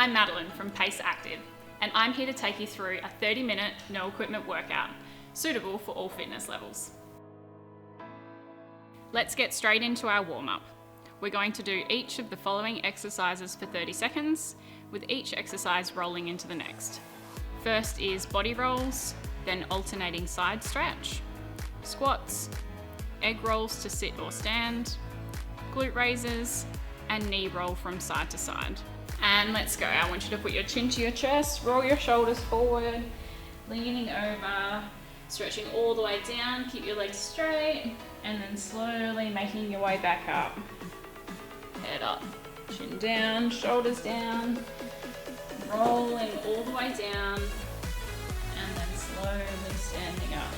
I'm Madeline from Pace Active, and I'm here to take you through a 30-minute no equipment workout, suitable for all fitness levels. Let's get straight into our warm-up. We're going to do each of the following exercises for 30 seconds, with each exercise rolling into the next. First is body rolls, then alternating side stretch, squats, egg rolls to sit or stand, glute raises, and knee roll from side to side. And let's go. I want you to put your chin to your chest, roll your shoulders forward, leaning over, stretching all the way down, keep your legs straight, and then slowly making your way back up. Head up, chin down, shoulders down, rolling all the way down, and then slowly standing up.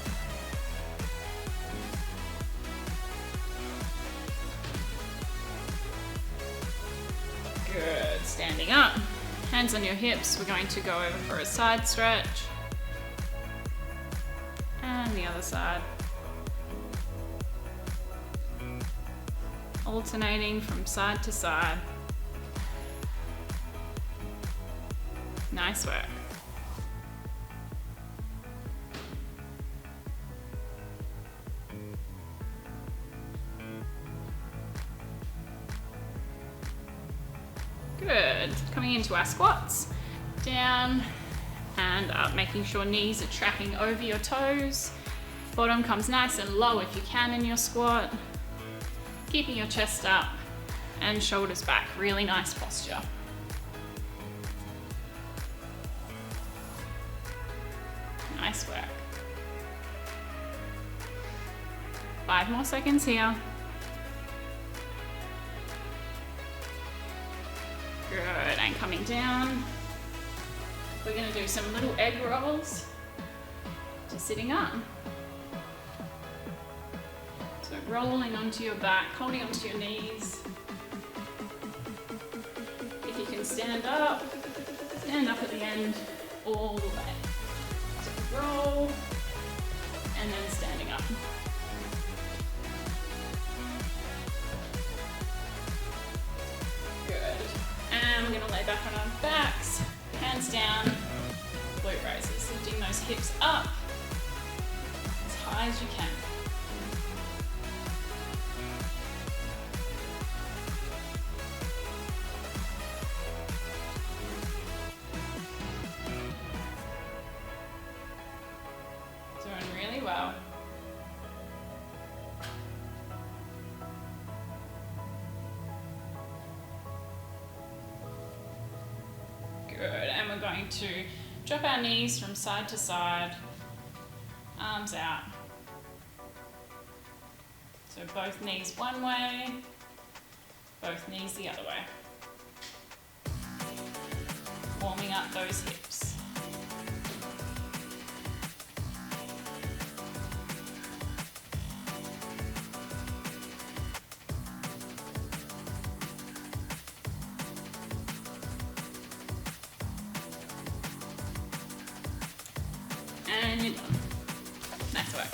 Good, standing up, hands on your hips. We're going to go over for a side stretch, and the other side. Alternating from side to side. Nice work. Good. Coming into our squats. Down and up, making sure knees are tracking over your toes. Bottom comes nice and low if you can in your squat. Keeping your chest up and shoulders back. Really nice posture. Nice work. 5 more seconds here. Good, and coming down. We're going to do some little egg rolls to sitting up. So rolling onto your back, holding onto your knees. If you can stand up at the end all the way. So roll, and then standing up. And we're going to lay back on our backs, hands down, glute raises, lifting those hips up as high as you can. Doing really well. Good, and we're going to drop our knees from side to side, arms out. So both knees one way, both knees the other way. Warming up those hips. And you're done. Nice work.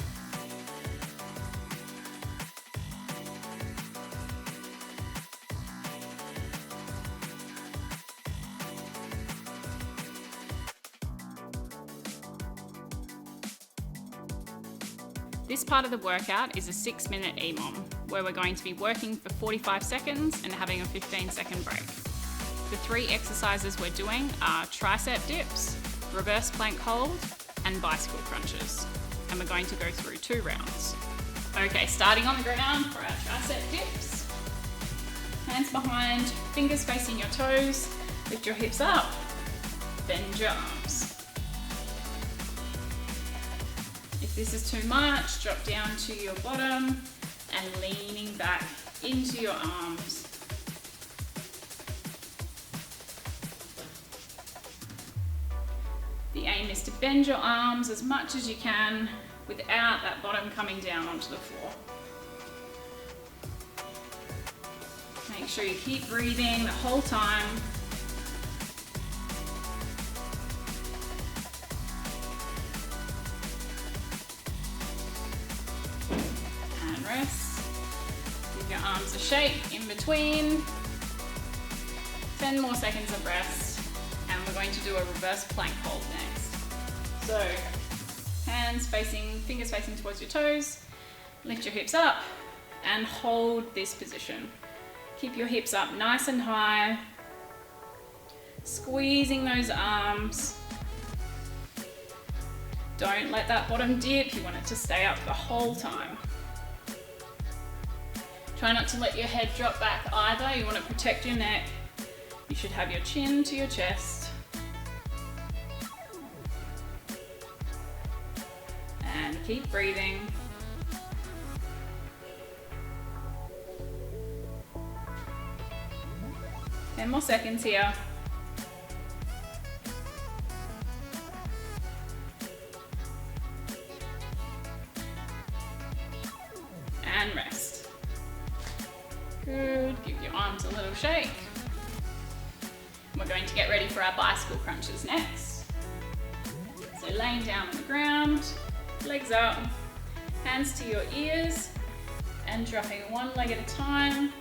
This part of the workout is a 6-minute EMOM, where we're going to be working for 45 seconds and having a 15-second break. The 3 exercises we're doing are tricep dips, reverse plank hold, and bicycle crunches, and we're going to go through 2 rounds. Okay, starting on the ground for our tricep dips. Hands behind, fingers facing your toes, lift your hips up, bend your arms. If this is too much, drop down to your bottom and leaning back into your arms. The aim is to bend your arms as much as you can without that bottom coming down onto the floor. Make sure you keep breathing the whole time. And rest. Give your arms a shake in between. 10 more seconds of rest. we're going to do a reverse plank hold next. So fingers facing towards your toes, lift your hips up and hold this position. Keep your hips up nice and high, squeezing those arms. Don't let that bottom dip, you want it to stay up the whole time. Try not to let your head drop back either, you want to protect your neck. You should have your chin to your chest. And keep breathing. Ten more seconds here. And rest. Good, give your arms a little shake. We're going to get ready for our bicycle crunches next. So laying down on the ground, legs up, hands to your ears, and dropping one leg at a time,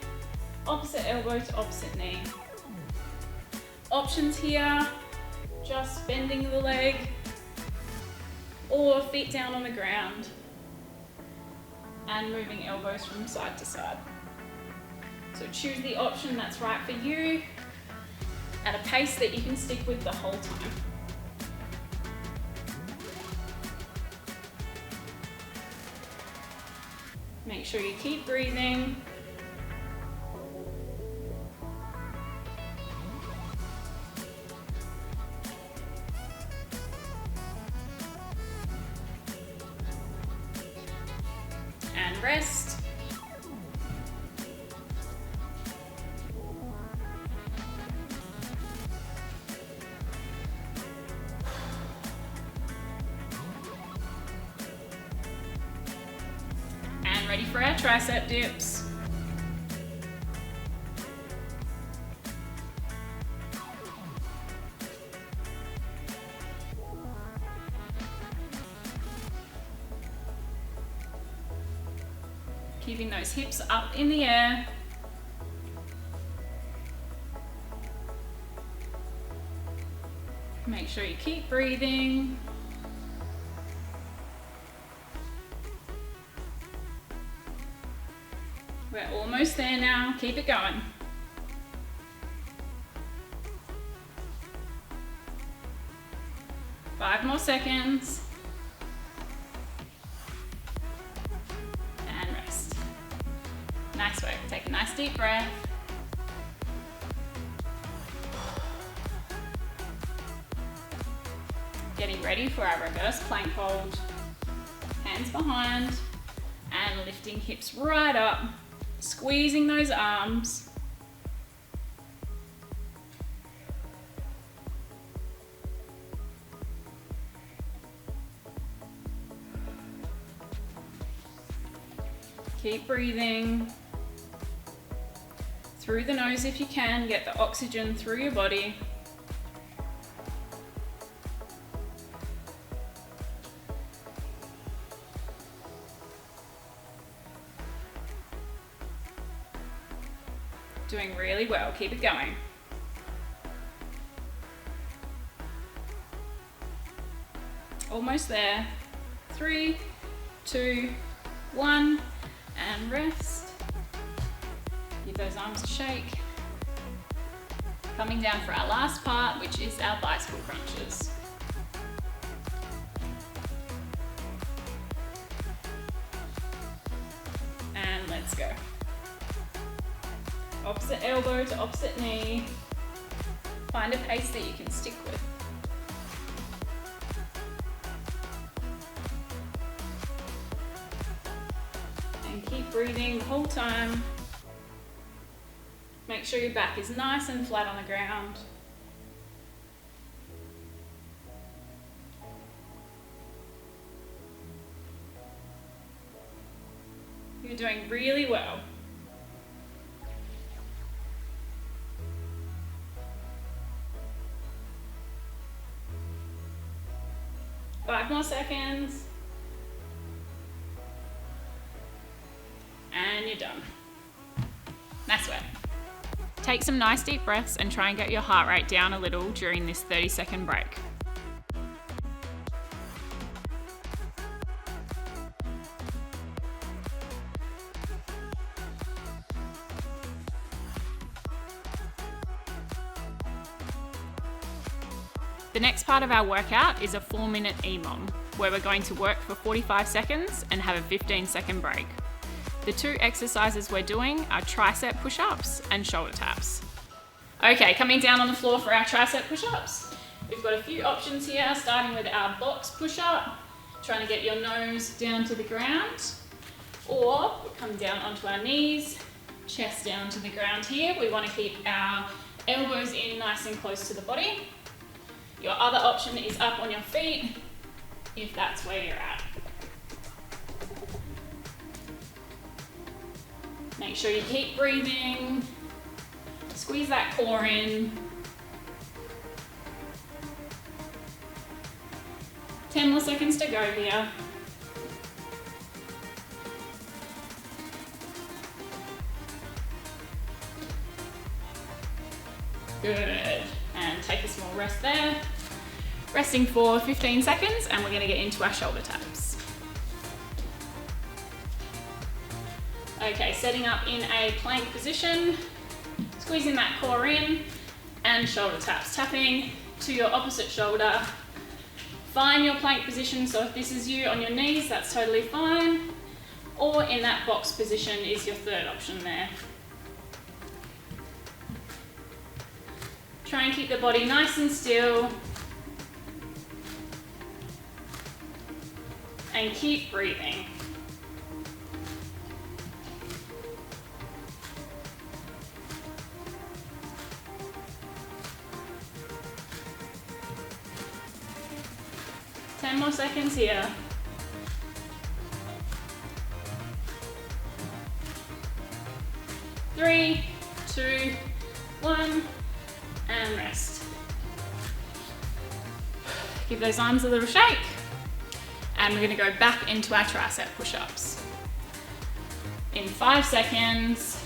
opposite elbow to opposite knee. Options here, just bending the leg, or feet down on the ground, and moving elbows from side to side. So choose the option that's right for you, at a pace that you can stick with the whole time. Make sure you keep breathing. And rest. Ready for our tricep dips. Keeping those hips up in the air. Make sure you keep breathing. We're almost there now, keep it going. Five more seconds. And rest. Nice work, take a nice deep breath. Getting ready for our reverse plank hold. Hands behind and lifting hips right up. Squeezing those arms. Keep breathing. Through the nose if you can, get the oxygen through your body. Doing really well, keep it going. Almost there. 3, 2, 1, and rest. Give those arms a shake. Coming down for our last part, which is our bicycle crunches. And let's go. Opposite elbow to opposite knee. Find a pace that you can stick with. And keep breathing the whole time. Make sure your back is nice and flat on the ground. You're doing really well. Five more seconds. And you're done. Nice work. Take some nice deep breaths and try and get your heart rate down a little during this 30-second break. The next part of our workout is a 4-minute EMOM, where we're going to work for 45 seconds and have a 15-second break. The two exercises we're doing are tricep push-ups and shoulder taps. Okay, coming down on the floor for our tricep push-ups. We've got a few options here, starting with our box push-up, trying to get your nose down to the ground, or come down onto our knees, chest down to the ground here. We want to keep our elbows in nice and close to the body. Your other option is up on your feet, if that's where you're at. Make sure you keep breathing, squeeze that core in. 10 more seconds to go here. Good. And take a small rest there. Resting for 15 seconds, and we're going to get into our shoulder taps. Okay, setting up in a plank position, squeezing that core in, and shoulder taps. Tapping to your opposite shoulder. Find your plank position, so if this is you on your knees, that's totally fine. Or in that box position is your third option there. Try and keep the body nice and still. And keep breathing. Ten more seconds here. Three, two, one. And rest. Give those arms a little shake. And we're going to go back into our tricep push-ups. In 5 seconds.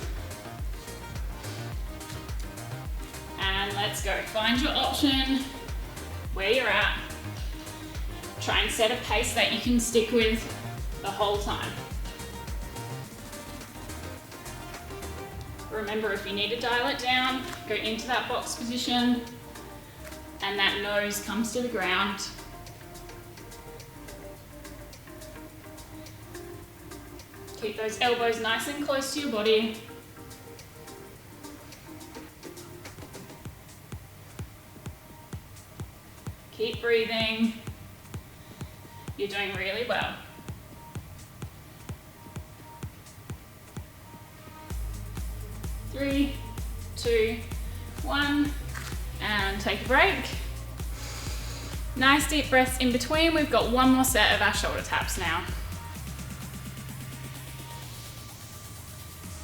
And let's go. Find your option where you're at. Try and set a pace that you can stick with the whole time. Remember, if you need to dial it down, go into that box position and that nose comes to the ground. Keep those elbows nice and close to your body. Keep breathing. You're doing really well. Three, two, one, and take a break. Nice deep breaths in between. We've got one more set of our shoulder taps now.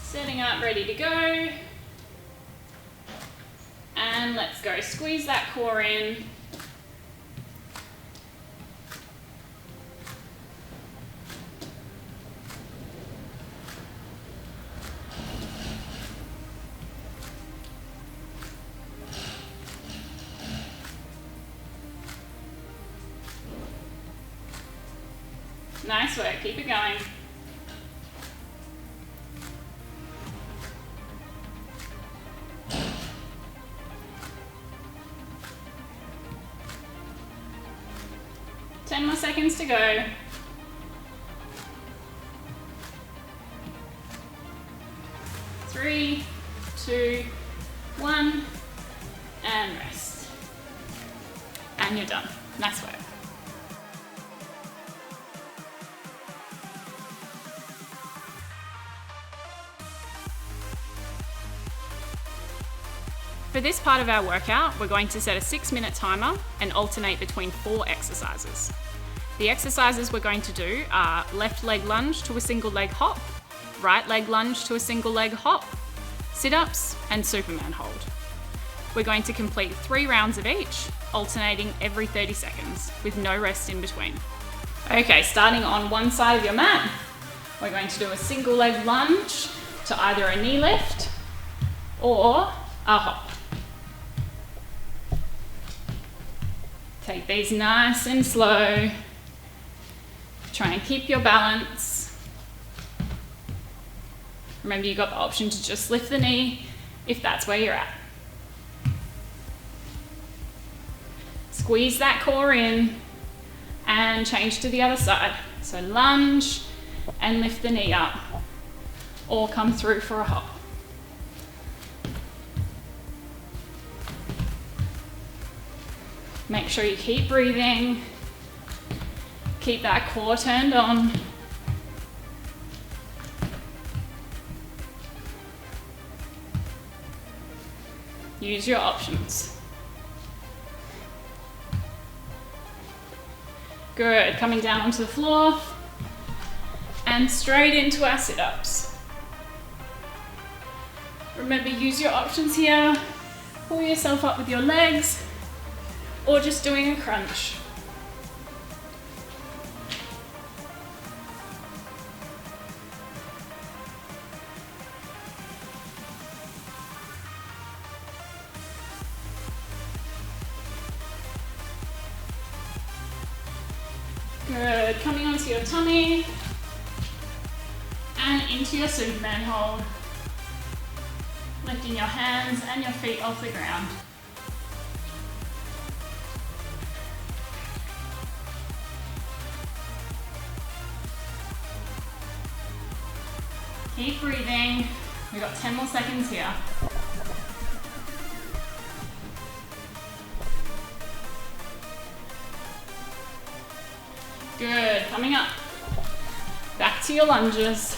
Setting up, ready to go. And let's go. Squeeze that core in. Nice work, keep it going. Ten more seconds to go. Three, two, one, and rest. And you're done. Nice work. For this part of our workout, we're going to set a 6-minute timer and alternate between 4 exercises. The exercises we're going to do are left leg lunge to a single leg hop, right leg lunge to a single leg hop, sit-ups, and Superman hold. We're going to complete 3 rounds of each, alternating every 30 seconds, with no rest in between. Okay, starting on one side of your mat, we're going to do a single leg lunge to either a knee lift or a hop. Take these nice and slow. Try and keep your balance. Remember, you've got the option to just lift the knee if that's where you're at. Squeeze that core in and change to the other side. So lunge and lift the knee up, or come through for a hop. Make sure you keep breathing. Keep that core turned on. Use your options. Good, coming down onto the floor and straight into our sit-ups. Remember, use your options here. Pull yourself up with your legs or just doing a crunch. Good, coming onto your tummy and into your Superman hold. Lifting your hands and your feet off the ground. Keep breathing. We've got 10 more seconds here. Good, coming up. Back to your lunges.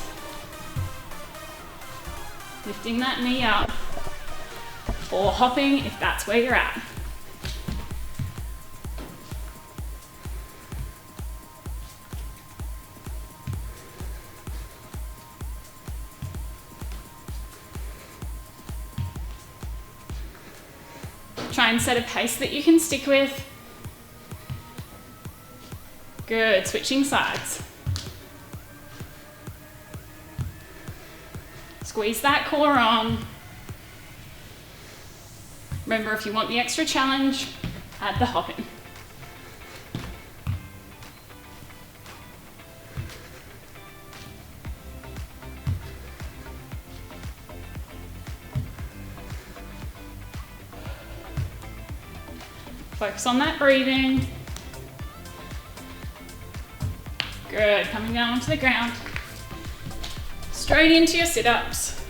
Lifting that knee up, or hopping if that's where you're at. Try and set a pace that you can stick with. Good, switching sides. Squeeze that core on. Remember, if you want the extra challenge, add the hop in. Focus on that breathing. Good, coming down onto the ground. Straight into your sit-ups.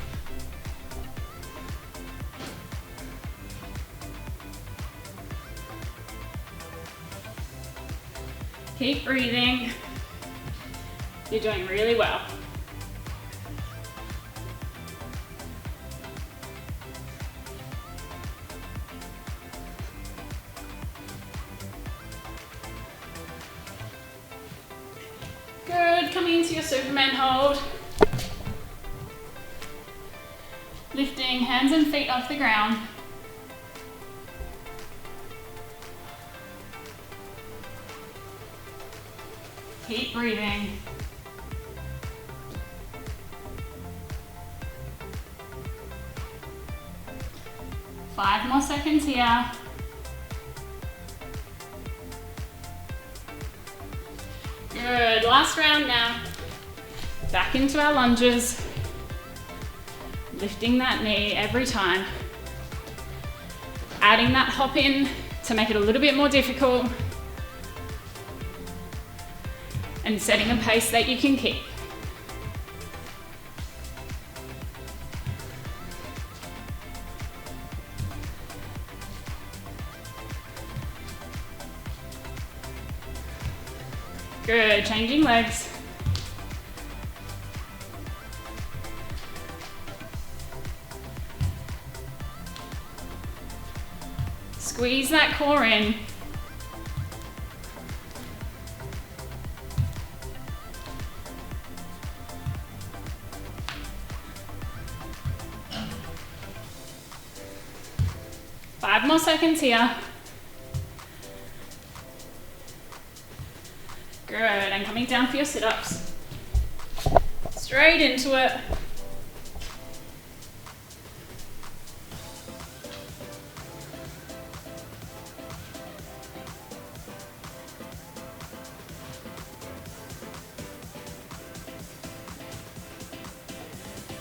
Keep breathing. You're doing really well. Good, coming into your Superman hold. Lifting hands and feet off the ground. Keep breathing. Five more seconds here. Good, last round now. Back into our lunges. Lifting that knee every time. Adding that hop in to make it a little bit more difficult. And setting a pace that you can keep. Good, changing legs. Squeeze that core in. Five more seconds here. Good, and coming down for your sit-ups. Straight into it.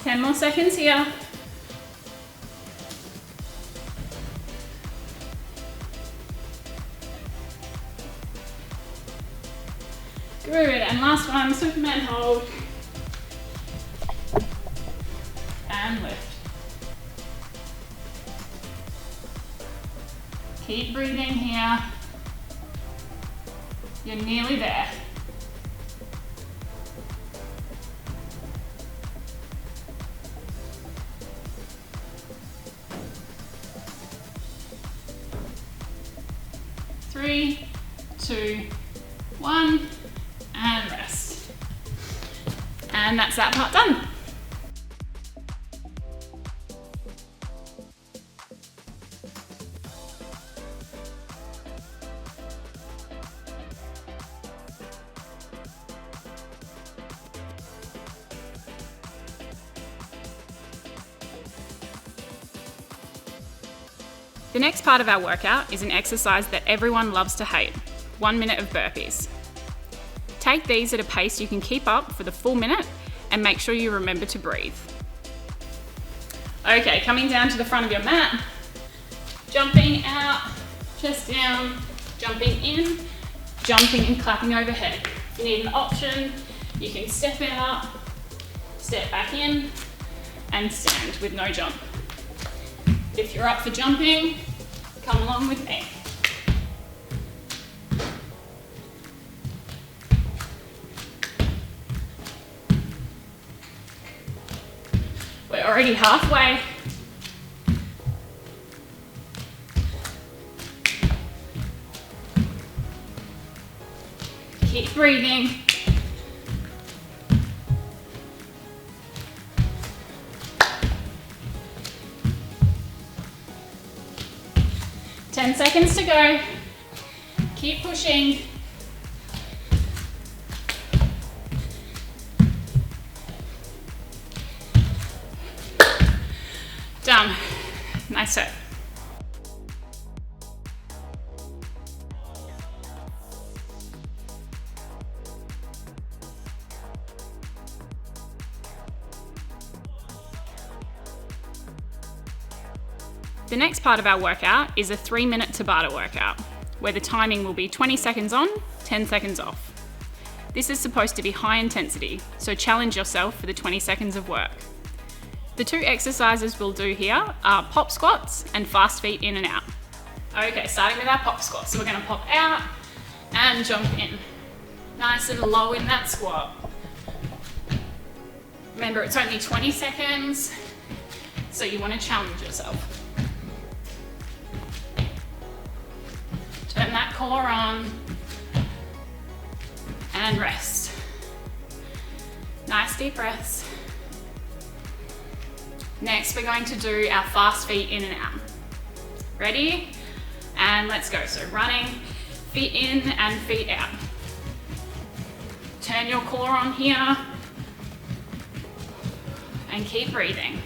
10 more seconds here. Good, and last one, Superman hold. And lift. Keep breathing here. You're nearly there. Three, two, one, and rest. And that's that part done. The next part of our workout is an exercise that everyone loves to hate, 1 minute of burpees. Take these at a pace you can keep up for the full minute and make sure you remember to breathe. Okay, coming down to the front of your mat, jumping out, chest down, jumping in, jumping and clapping overhead. If you need an option, you can step out, step back in, and stand with no jump. If you're up for jumping, come along with me. We're already halfway. Keep breathing. Ten seconds to go. Keep pushing. Done. Nice set. The next part of our workout is a 3-minute Tabata workout, where the timing will be 20 seconds on, 10 seconds off. This is supposed to be high intensity, so challenge yourself for the 20 seconds of work. The two exercises we'll do here are pop squats and fast feet in and out. Okay, starting with our pop squats. So we're gonna pop out and jump in. Nice and low in that squat. Remember, it's only 20 seconds, so you wanna challenge yourself. Turn that core on and rest. Nice deep breaths. Next, we're going to do our fast feet in and out. Ready? And let's go. So running, feet in and feet out. Turn your core on here and keep breathing.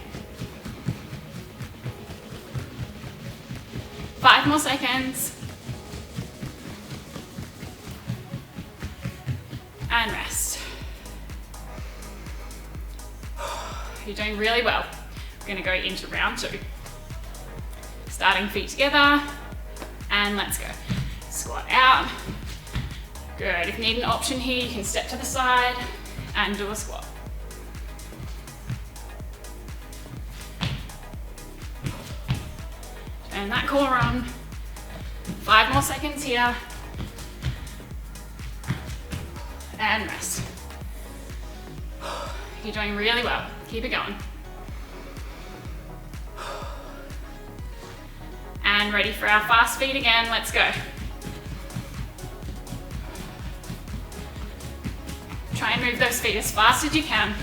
5 more seconds. And rest. You're doing really well. We're going to go into round 2. Starting feet together, and let's go. Squat out. Good. If you need an option here, you can step to the side and do a squat. Turn that core on. 5 more seconds here. And rest. You're doing really well. Keep it going. And ready for our fast feet again. Let's go. Try and move those feet as fast as you can.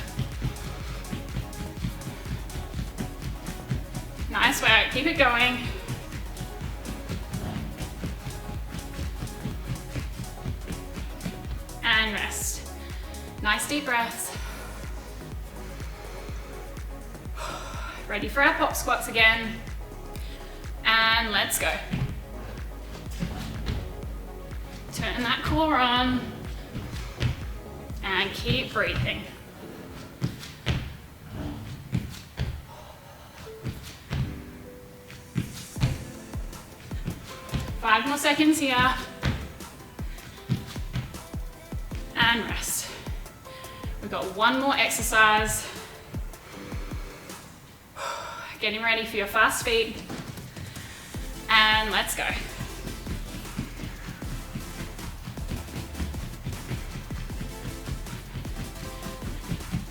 Nice work. Keep it going. And rest. Nice deep breaths. Ready for our pop squats again. And let's go. Turn that core on and keep breathing. 5 more seconds here. And rest. We've got one more exercise. Getting ready for your fast feet. And let's go.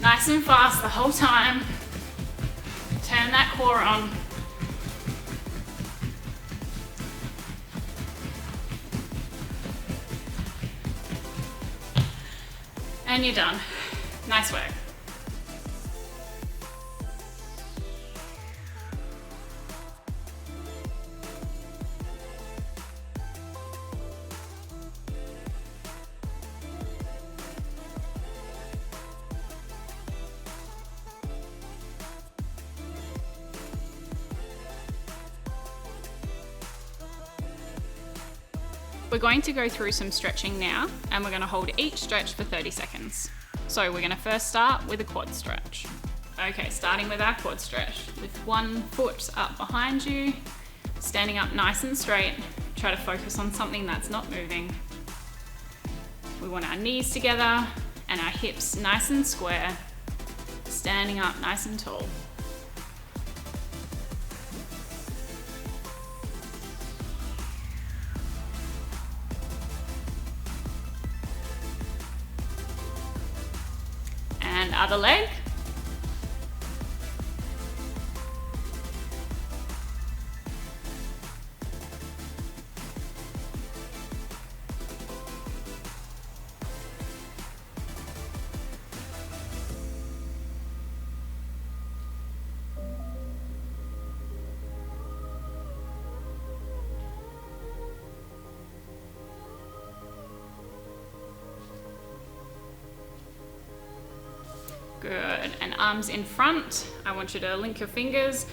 Nice and fast the whole time. Turn that core on. And you're done. Nice work. We're going to go through some stretching now, and we're going to hold each stretch for 30 seconds. So we're going to first start with a quad stretch. Okay, starting with our quad stretch. With one foot up behind you, standing up nice and straight. Try to focus on something that's not moving. We want our knees together and our hips nice and square. Standing up nice and tall. And other leg. Good, and arms in front. I want you to link your fingers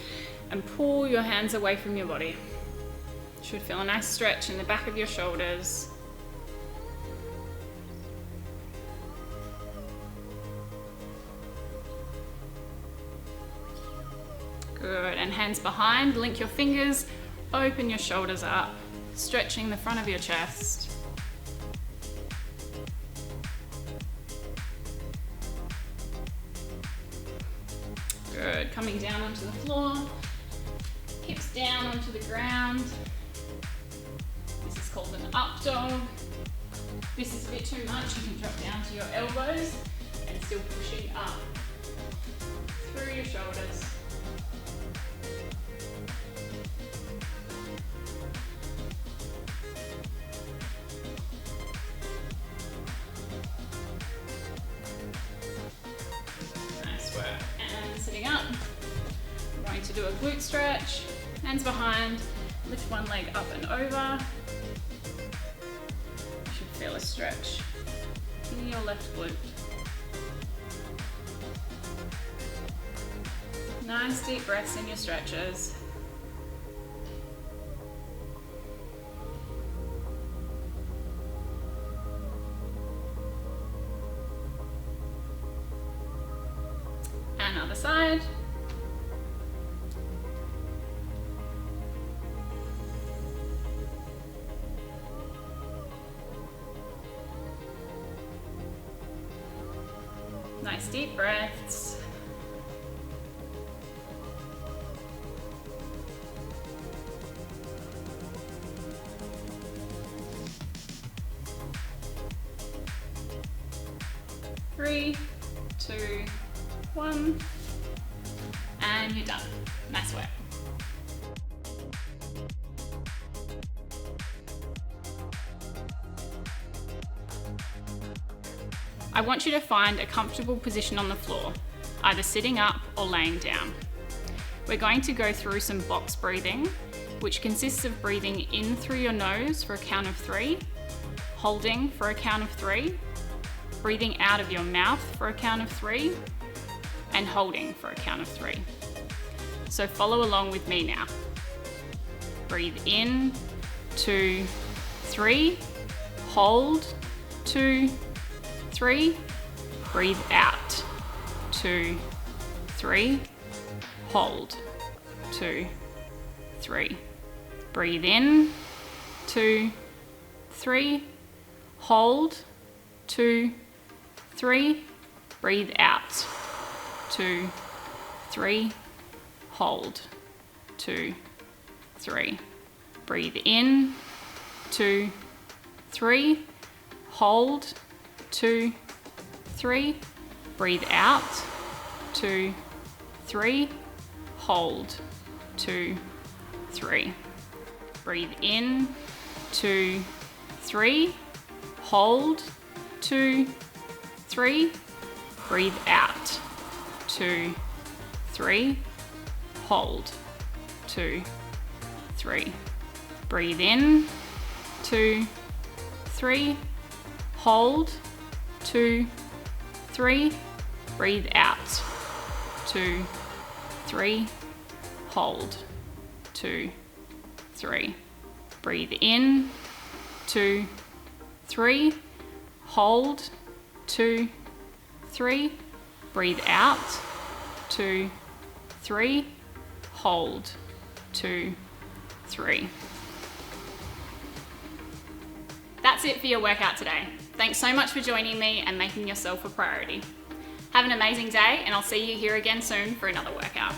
and pull your hands away from your body. Should feel a nice stretch in the back of your shoulders. Good, and hands behind, link your fingers, open your shoulders up, stretching the front of your chest. Good, coming down onto the floor, hips down onto the ground. This is called an up dog. This is a bit too much, you can drop down to your elbows and still pushing up through your shoulders. Sitting up, I'm going to do a glute stretch, hands behind, lift one leg up and over. You should feel a stretch in your left glute. Nice deep breaths in your stretches. Other side. Nice deep breaths. Three, two, one, and you're done. Nice work. I want you to find a comfortable position on the floor, either sitting up or laying down. We're going to go through some box breathing, which consists of breathing in through your nose for a count of 3, holding for a count of 3, breathing out of your mouth for a count of 3, and holding for a count of 3. So follow along with me now. Breathe in, 2, 3, hold, 2, 3, breathe out, 2, 3, hold, 2, 3, breathe in, 2, 3, hold, 2, 3, breathe out, 2, 3, hold, 2, 3, breathe in, 2, 3, hold, 2, 3, breathe out, 2, 3, hold, 2, 3, breathe in, 2, 3, hold, 2, 3, breathe out, 2, 3, hold, 2, 3, breathe in, 2, 3, hold, 2, 3, breathe out, 2, 3, hold, 2, 3, breathe in, 2, 3, hold, 2, 3, breathe out, 2, 3, hold, 2, 3. That's it for your workout today. Thanks so much for joining me and making yourself a priority. Have an amazing day, and I'll see you here again soon for another workout.